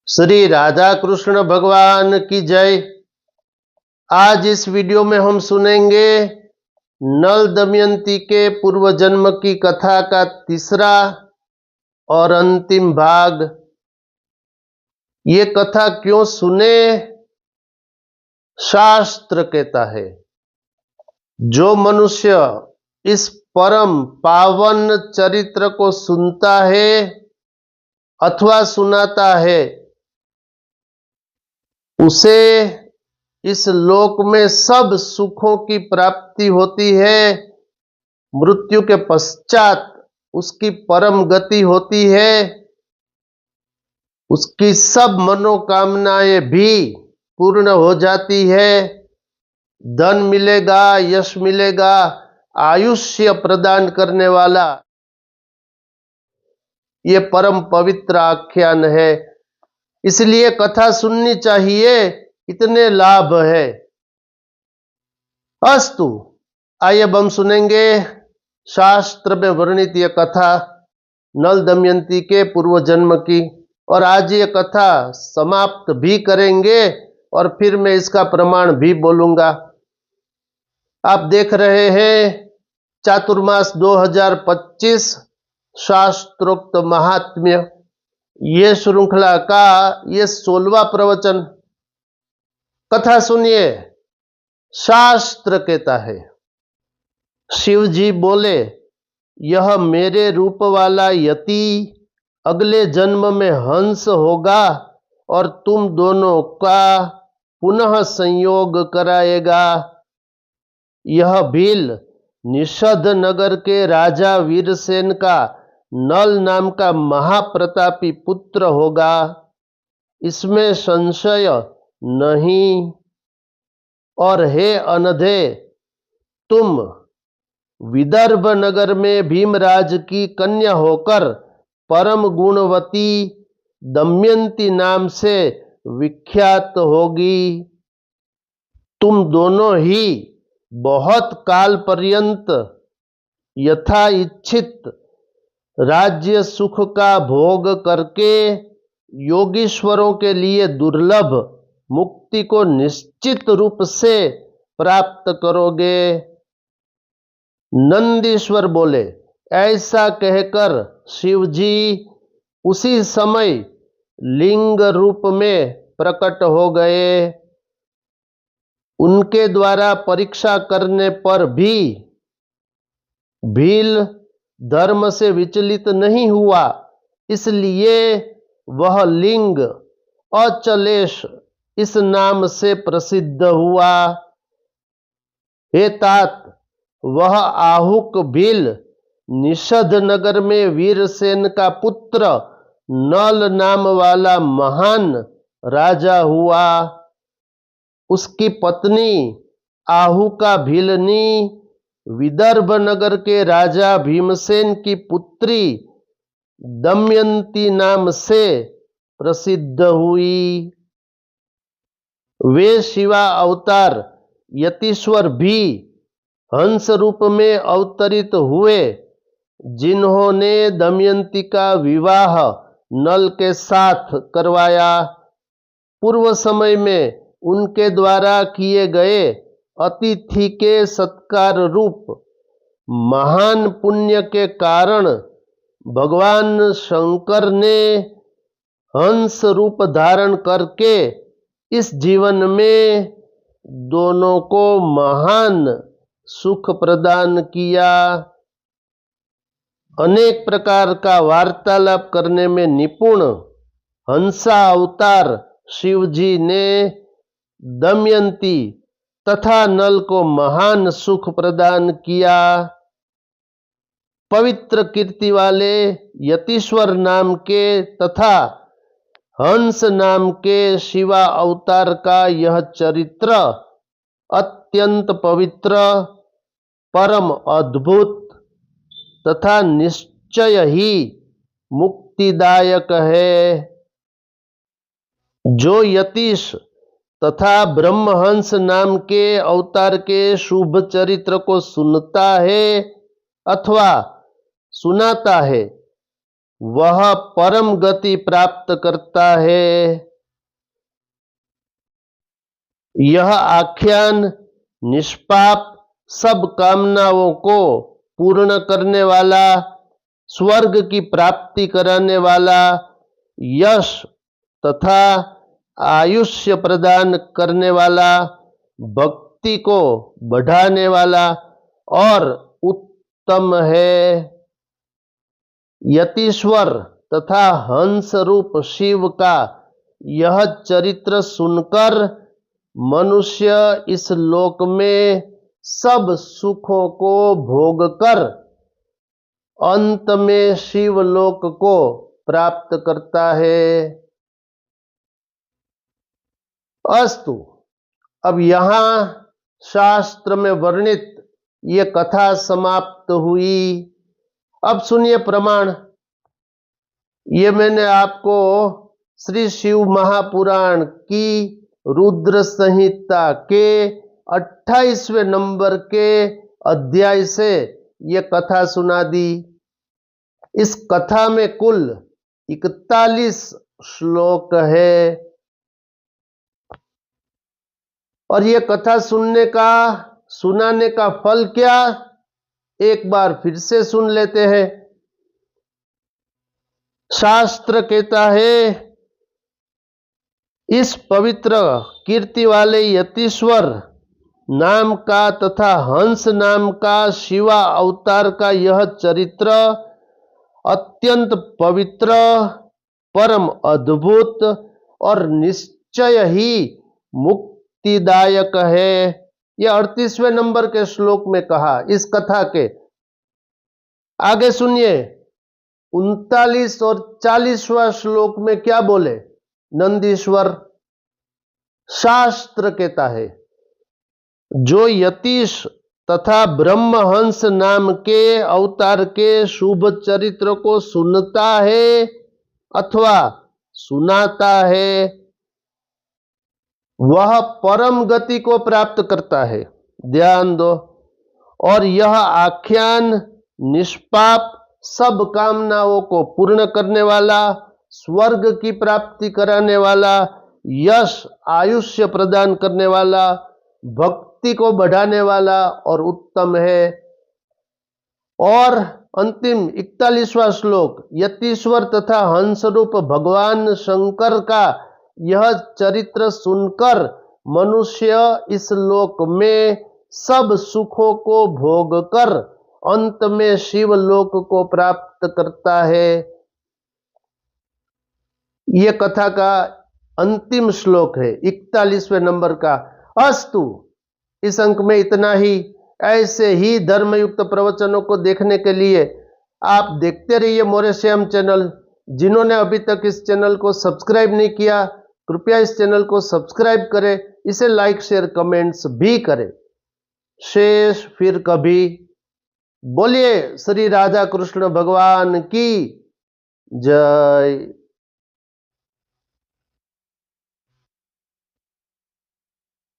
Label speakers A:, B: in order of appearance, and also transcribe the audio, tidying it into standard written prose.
A: श्री राधा कृष्ण भगवान की जय। आज इस वीडियो में हम सुनेंगे नल दमयंती के पूर्व जन्म की कथा का तीसरा और अंतिम भाग। ये कथा क्यों सुने? शास्त्र कहता है जो मनुष्य इस परम पावन चरित्र को सुनता है अथवा सुनाता है उसे इस लोक में सब सुखों की प्राप्ति होती है। मृत्यु के पश्चात उसकी परम गति होती है। उसकी सब मनोकामनाएं भी पूर्ण हो जाती है। धन मिलेगा, यश मिलेगा, आयुष्य प्रदान करने वाला ये परम पवित्र आख्यान है। इसलिए कथा सुननी चाहिए, इतने लाभ है। अस्तु, आइए अब हम सुनेंगे शास्त्र में वर्णित यह कथा नल दमयंती के पूर्व जन्म की, और आज ये कथा समाप्त भी करेंगे और फिर मैं इसका प्रमाण भी बोलूंगा। आप देख रहे हैं चातुर्मास 2025 शास्त्रोक्त महात्म्य, ये श्रृंखला का ये 16वां प्रवचन। कथा सुनिए। शास्त्र कहता है, शिव जी बोले, यह मेरे रूप वाला यति अगले जन्म में हंस होगा और तुम दोनों का पुनः संयोग कराएगा। यह भील निषद नगर के राजा वीरसेन का नल नाम का महाप्रतापी पुत्र होगा, इसमें संशय नहीं। और हे अनधे, तुम विदर्भ नगर में भीमराज की कन्या होकर परम गुणवती दमयंती नाम से विख्यात होगी। तुम दोनों ही बहुत काल पर्यंत यथा इच्छित राज्य सुख का भोग करके योगीश्वरों के लिए दुर्लभ मुक्ति को निश्चित रूप से प्राप्त करोगे। नंदीश्वर बोले, ऐसा कहकर शिवजी उसी समय लिंग रूप में प्रकट हो गए। उनके द्वारा परीक्षा करने पर भी भील धर्म से विचलित नहीं हुआ, इसलिए वह लिंग अचलेश इस नाम से प्रसिद्ध हुआ। हे तात, वह आहुक भील निषद नगर में वीरसेन का पुत्र नल नाम वाला महान राजा हुआ। उसकी पत्नी आहुका भीलनी विदर्भ नगर के राजा भीमसेन की पुत्री दमयंती नाम से प्रसिद्ध हुई। वे शिवा अवतार यतीश्वर भी हंस रूप में अवतरित हुए, जिन्होंने दमयंती का विवाह नल के साथ करवाया। पूर्व समय में उनके द्वारा किए गए अतिथि के सत्कार रूप महान पुण्य के कारण भगवान शंकर ने हंस रूप धारण करके इस जीवन में दोनों को महान सुख प्रदान किया। अनेक प्रकार का वार्तालाप करने में निपुण हंसा अवतार शिवजी ने दमयंती तथा नल को महान सुख प्रदान किया। पवित्र कीर्ति वाले यतीश्वर नाम के तथा हंस नाम के शिवा अवतार का यह चरित्र अत्यंत पवित्र, परम अद्भुत तथा निश्चय ही मुक्तिदायक है। जो यतीश तथा ब्रह्महंस नाम के अवतार के शुभ चरित्र को सुनता है अथवा सुनाता है, वह परम गति प्राप्त करता है। यह आख्यान निष्पाप सब कामनाओं को पूर्ण करने वाला, स्वर्ग की प्राप्ति कराने वाला, यश तथा आयुष्य प्रदान करने वाला, भक्ति को बढ़ाने वाला और उत्तम है। यतीश्वर तथा हंस रूप शिव का यह चरित्र सुनकर मनुष्य इस लोक में सब सुखों को भोगकर अंत में शिवलोक को प्राप्त करता है। अस्तु, अब यहाँ शास्त्र में वर्णित ये कथा समाप्त हुई। अब सुनिए प्रमाण। ये मैंने आपको श्री शिव महापुराण की रुद्र संहिता के 28वें नंबर के अध्याय से ये कथा सुना दी। इस कथा में कुल 41 श्लोक है और ये कथा सुनाने का फल क्या, एक बार फिर से सुन लेते हैं। शास्त्र कहता है, इस पवित्र कीर्ति वाले यतीश्वर नाम का तथा हंस नाम का शिवा अवतार का यह चरित्र अत्यंत पवित्र, परम अद्भुत और निश्चय ही मुक्तिदायक है। यह 38वें नंबर के श्लोक में कहा। इस कथा के आगे सुनिए, 39 और 40वां श्लोक में क्या बोले नंदीश्वर। शास्त्र कहता है, जो यतीश तथा ब्रह्महंस नाम के अवतार के शुभ चरित्र को सुनता है अथवा सुनाता है, वह परम गति को प्राप्त करता है। ध्यान दो। और यह आख्यान निष्पाप सब कामनाओं को पूर्ण करने वाला, स्वर्ग की प्राप्ति कराने वाला, यश आयुष्य प्रदान करने वाला, भक्ति को बढ़ाने वाला और उत्तम है। और अंतिम 41वां श्लोक, यतीश्वर तथा हंसरूप भगवान शंकर का यह चरित्र सुनकर मनुष्य इस लोक में सब सुखों को भोगकर अंत में शिवलोक को प्राप्त करता है। यह कथा का अंतिम श्लोक है 41वें नंबर का। अस्तु, इस अंक में इतना ही। ऐसे ही धर्मयुक्त प्रवचनों को देखने के लिए आप देखते रहिए मोरेश्याम चैनल। जिन्होंने अभी तक इस चैनल को सब्सक्राइब नहीं किया, कृपया इस चैनल को सब्सक्राइब करें, इसे लाइक शेयर कमेंट्स भी करें। शेष फिर कभी। बोलिए श्री राधा कृष्ण भगवान की जय।